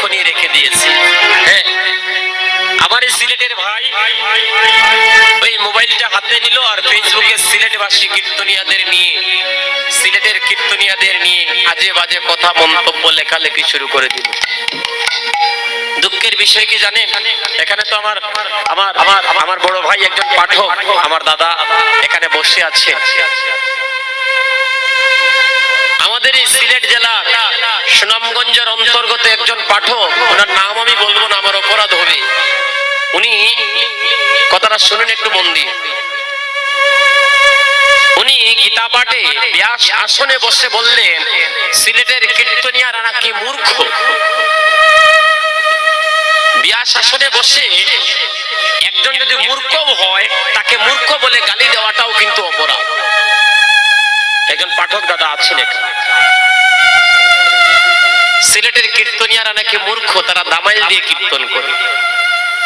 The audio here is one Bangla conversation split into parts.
এক্ষুনি রেখে দিয়েছি। হ্যাঁ, আমার সিলেটের ভাই ওই মোবাইলটা হাতে নিল আর ফেসবুকে সিলেটবাসী কীর্তনিয়াদের নিয়ে, সিলেটের কীর্তনিয়াদের নিয়ে আজে বাজে কথা মন্তব্য লেখালেখি শুরু করে দিল। দুঃখের বিষয় কি জানেন, এখানে তো আমার আমার আমার আমার বড় ভাই একজন পাঠক, আমার দাদা এখানে বসে আছে। আমাদের এই সিলেট জেলার সুনামগঞ্জের অন্তর্গত একজন পাঠক, ওনার নাম আমি বলবো না, আমার অপরাধ হবে। উনি কথাটা শুনুন একটু মন দিয়ে। উনি গীতা পাঠে ব্যাস আসনে বসে বললেন সিলেটের কীর্তনিয়ারা নাকি মূর্খ। ব্যাস আসনে বসে একজন যদি মূর্খ হয় তাকে মূর্খ বলে গালি দেওয়াটাও কিন্তু অপরাধ। একজন পাঠক দাদা আছেন এখানে। সিলেটের কীর্তনিয়ারা নাকি মূর্খ, তারা দামাইল দিয়ে কীর্তন করে।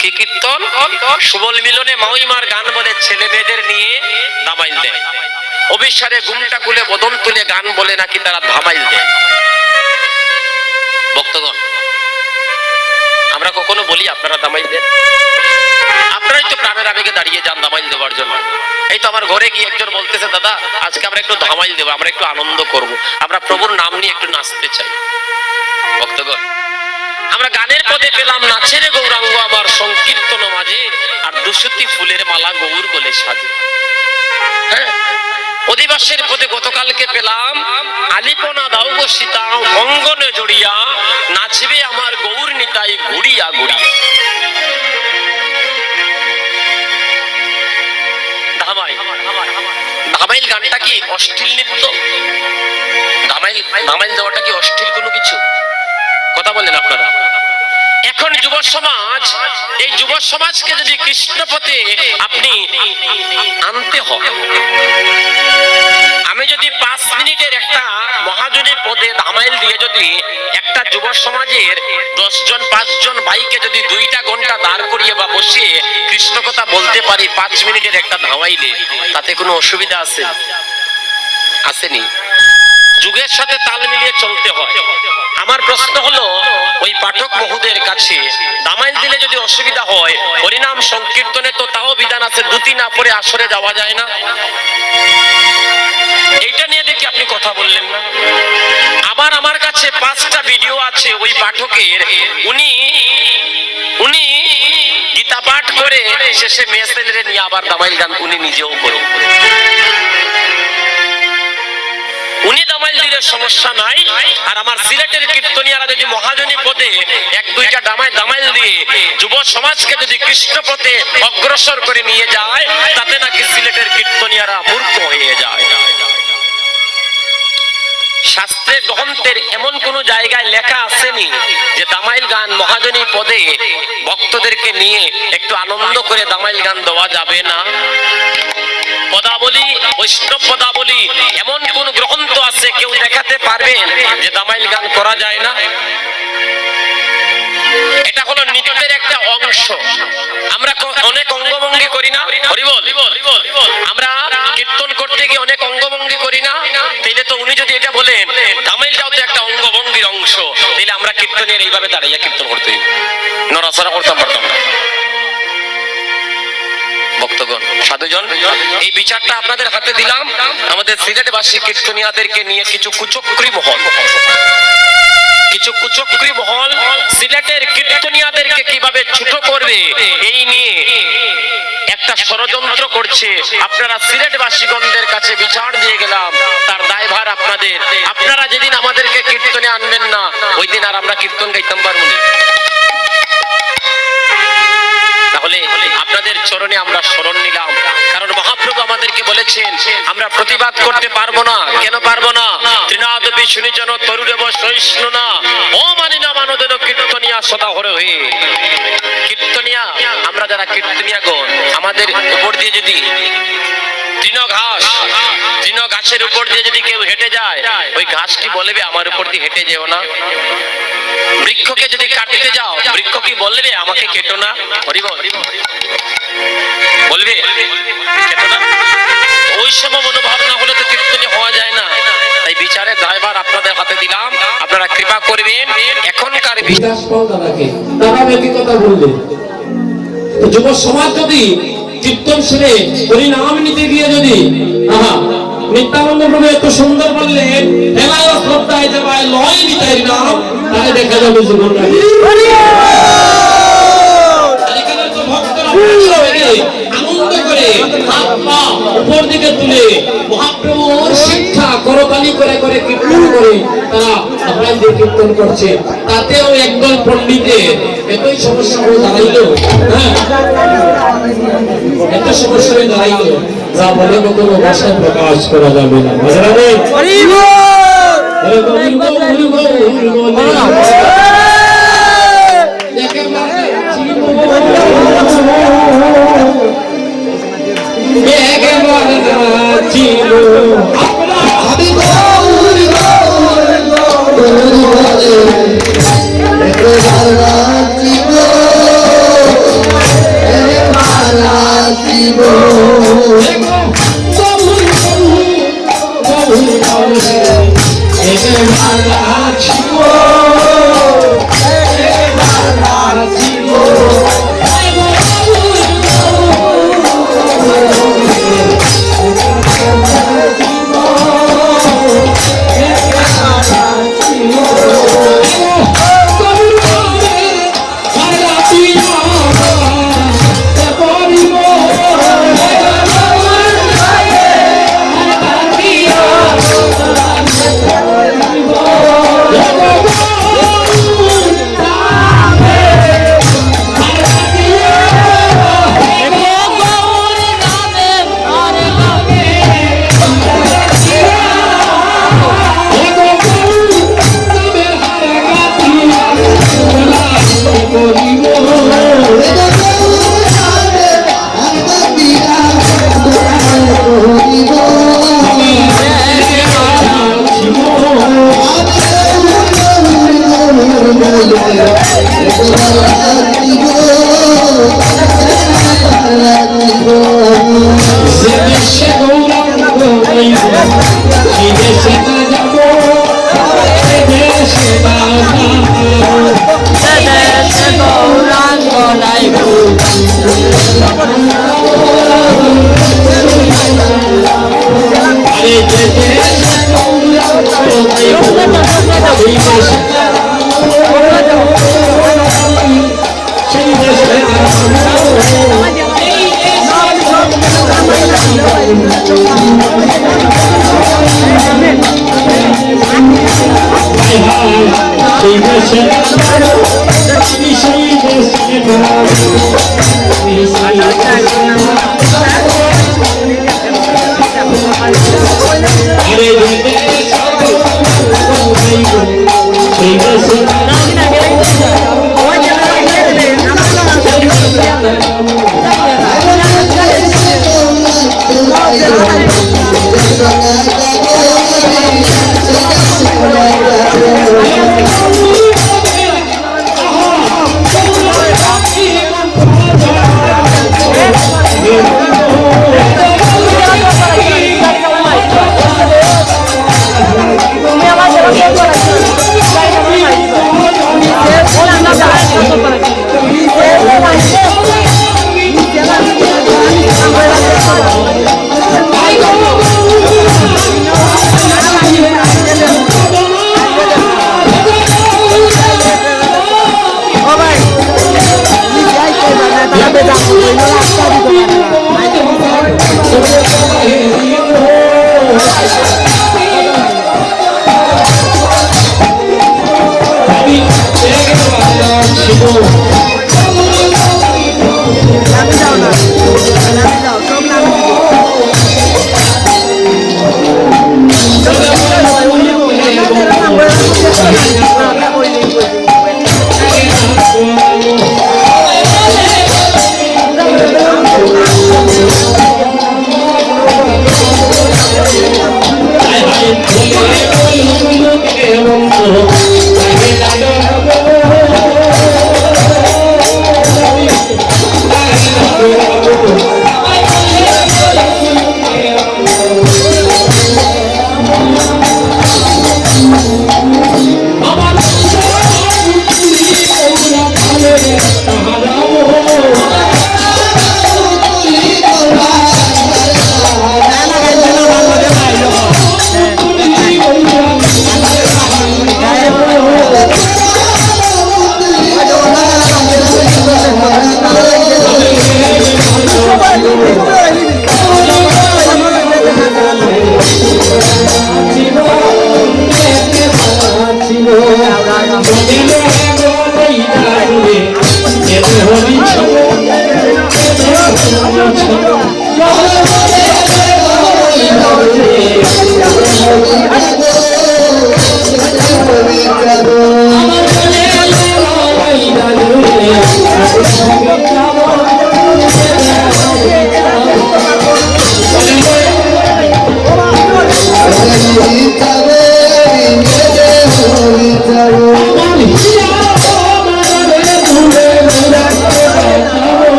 কি কীর্তন? সুবল মিলনে মাউইমার গান বলে ছেলে মেয়েদের নিয়ে দামাইল দেয়। অবিসারে ঘুমটা খুলে বদন তুলে গান বলে নাকি তারা ধামাইল দেয়। ভক্তগণ, আমরা কখনো বলি আপনারা দামাইল দেন? আপনারাই তো প্রাণের আবেগে দাঁড়িয়ে যান দামাইল দেওয়ার জন্য। এই তো আমার ঘরে গিয়ে একজন বলতেছে, দাদা আজকে আমরা একটু ধামাইল দেবো, আমরা একটু আনন্দ করব, আমরা প্রভুর নাম নিয়ে একটু নাচতে চাই। ভক্তগণ, আমরা গানের পদে পেলাম নাচের গৌরাঙ্গ আমার সংকীর্তন মাঝে, আর 200টি ফুলের মালা গৌর গলে সাজে। হ্যাঁ, অধিবাসের পদে গতকালকে পেলাম আলিপনা দাও গো সীতা অঙ্গনে জড়িয়া, নাচবে আমার গৌর নিতাই ঘুরিয়া ঘুরিয়া। ধামাইল গানটা কি অশ্লীল নৃত্য? ধামাইল দেওয়াটা কি অশ্লীল কোনো কিছু? কথা বলেন আপনারা। এখন যুব সমাজ, এই যুব সমাজকে যদি কৃষ্ণপথে আপনি আনতে হয়, আমি যদি 5 মিনিটের একটা মহাজনী পদে ধামাইল দিয়ে যদি একটা যুব সমাজের 10 জন 5 জন ভাইকে যদি 2টা ঘন্টা দাঁড় করিয়ে বা বসিয়ে কৃষ্ণ কথা বলতে পারি 5 মিনিটের একটা ধামাইলে, তাতে কোনো অসুবিধা আছে? আসেনি। যুগের সাথে তাল মিলিয়ে চলতে হয়। আমার প্রশ্ন হলো, ওই পাঠক মহোদয়ের কাছে দামাইল দিলে যদি অসুবিধা হয়, হরিনাম সংকীর্তনে তো তাও বিধান আছে, দুটি না পরে আসরে যাওয়া যায় না। এইটা নিয়ে দেখি আপনি কথা বললেন না। আবার আমার কাছে 5টা ভিডিও আছে ওই পাঠকের, উনি গীতা পাঠ করে শেষে মেয়ে ছেলেরে নিয়ে আবার দামাইল গান উনি নিজেও করে। উনি দামাইল দিলে সমস্যা নাই, আর আমার সিলেটের কীর্তনিয়ারা যদি মহাজনী পদে 1-2টা দামাইল দিয়ে যুব সমাজকে যদি কৃষ্ণ পথে অগ্রসর করে নিয়ে যায়, তাতে নাকি সিলেটের কীর্তনিয়ারা মূর্খ হয়ে যায়। শাস্ত্রের গ্রন্থের এমন কোন জায়গায় লেখা আসেনি যে দামাইল গান মহাজনী পদে ভক্তদেরকে নিয়ে একটু আনন্দ করে দামাইল গান দেওয়া যাবে না। পদাবলী, বৈষ্ণব পদাবলী এমন কোন গ্রন্থ আছে কেউ দেখাতে পারবেন যে দামাইল গান করা যায় না? এটা হলো নৃত্যের একটা অংশ। আমরা অনেক অঙ্গভঙ্গি করি না? হরিবল। আমরা কীর্তন করতে গিয়ে অনেক অঙ্গভঙ্গি করি না? তাইলে তো উনি যদি এটা বলেন দামাইলটাও তো একটা অঙ্গভঙ্গির অংশ, তাইলে আমরা কীর্তনের এইভাবে দাঁড়াইয়া কীর্তন করতে, নড়াচড়া করতাম পারতাম না। ভক্তগণ, সাধুজন, এই বিচারটা আপনাদের হাতে দিলাম। আমাদের সিলেটবাসী কীর্তনিয়াদেরকে নিয়ে কিছু কুচক্রী মহল, কিছু কুচক্রী মহল সিলেটের কীর্তনিয়াদেরকে কিভাবে ছোট করবে এই নিয়ে একটা ষড়যন্ত্র করছে। আপনারা সিলেটবাসীগণদের কাছে বিচার দিয়ে গেলাম, তার দায়ভার আপনাদের। আপনারা যেদিন আমাদেরকে কীর্তনে আনবেন না, ওই দিন আর আমরা কীর্তন গাইতাম পারবো না। তাহলে আপনাদের চরণে আমরা শরণ নিলাম, কারণ মহাপ্রভু আমাদেরকে বলেছেন আমরা প্রতিবাদ করতে পারবো না। কেন পারবো না? তৃণাদপি শুনিজন তরুরেব সহিষ্ণু না, ও মানি না মানদের কীর্তনিয়া সদা হরে হয়ে। কীর্তনিয়া, আমরা যারা কীর্তনিয়া গণ, আমাদের উপর দিয়ে যদি তৃণ ঘাসের উপর দিয়ে যদি কেউ হেঁটে যায়, ওই ঘাসটি বলবে আমার উপর দিয়ে হেঁটে যেও না। বৃক্ষকে যদি কাটতে যাও, বৃক্ষ কি বলবে আমাকে কেটো না? বলবে কেটো না? ওই সময় মনোভাব না হলে তো কীর্তনী হওয়া যায় না। তাই বিচারের দায়ভার আপনাদের হাতে দিলাম। আপনারা কৃপা করবেন এখনকার বিকাশ পাও দাদাকে, দাদা একই কথা বললেন। তো যুব সমাজ যদি কীর্তন শুনে হরিনাম নিতে গিয়ে যদি নিত্যানন্দ প্রভু এত সুন্দর বললেন হেলায় শ্রদ্ধায় দেবায় লয় নিতাই নাম, তাহলে দেখা যাবে জীবনটা আনন্দ করে হাত পা উপর দিকে তুলে মহাপ্রভুর শিক্ষা করতালি করে করে কীর্তন করে তারা আপনার দিয়ে কীর্তন করছে। তাতেও একদল পণ্ডিতের এতই সমস্যা হয়ে দাঁড়াইলো, হ্যাঁ এত সমস্যা হয়ে দাঁড়াইলো যা বলে কোনো ভাষায় প্রকাশ করা যাবে না।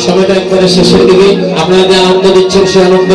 সময়টা একবারে শেষের দিকে। আপনারা যে আনন্দ দিচ্ছেন সেই আনন্দ